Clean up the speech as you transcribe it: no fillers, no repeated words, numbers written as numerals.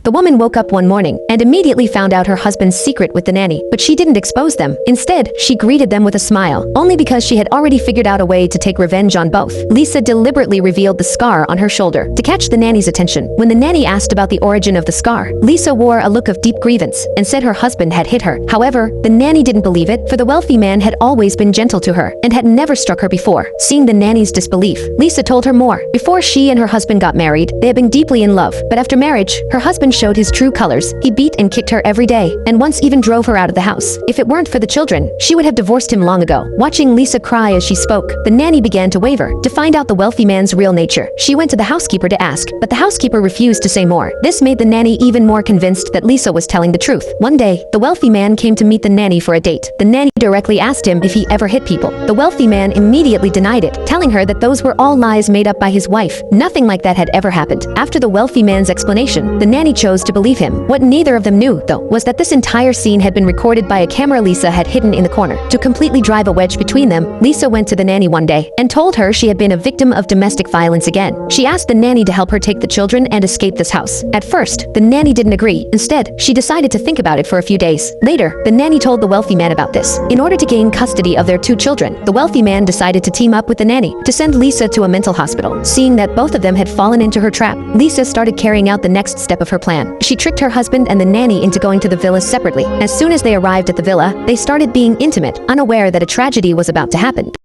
The woman woke up one morning and immediately found out her husband's secret with the nanny, but she didn't expose them. Instead, she greeted them with a smile, only because she had already figured out a way to take revenge on both. Lisa deliberately revealed the scar on her shoulder to catch the nanny's attention. When the nanny asked about the origin of the scar, Lisa wore a look of deep grievance and said her husband had hit her. However, the nanny didn't believe it, for the wealthy man had always been gentle to her and had never struck her before. Seeing the nanny's disbelief, Lisa told her more. Before she and her husband got married, they had been deeply in love, but after marriage, her husband showed his true colors. He beat and kicked her every day, and once even drove her out of the house. If it weren't for the children, she would have divorced him long ago. Watching Lisa cry as she spoke, the nanny began to waver. To find out the wealthy man's real nature, she went to the housekeeper to ask, but the housekeeper refused to say more. This made the nanny even more convinced that Lisa was telling the truth. One day, the wealthy man came to meet the nanny for a date. The nanny directly asked him if he ever hit people. The wealthy man immediately denied it, telling her that those were all lies made up by his wife. Nothing like that had ever happened. After the wealthy man's explanation, the nanny chose to believe him. What neither of them knew, though, was that this entire scene had been recorded by a camera Lisa had hidden in the corner. To completely drive a wedge between them, Lisa went to the nanny one day and told her she had been a victim of domestic violence again. She asked the nanny to help her take the children and escape this house. At first, the nanny didn't agree. Instead, she decided to think about it for a few days. Later, the nanny told the wealthy man about this. In order to gain custody of their two children, the wealthy man decided to team up with the nanny to send Lisa to a mental hospital. Seeing that both of them had fallen into her trap, Lisa started carrying out the next step of her plan. She tricked her husband and the nanny into going to the villa separately. As soon as they arrived at the villa, they started being intimate, unaware that a tragedy was about to happen.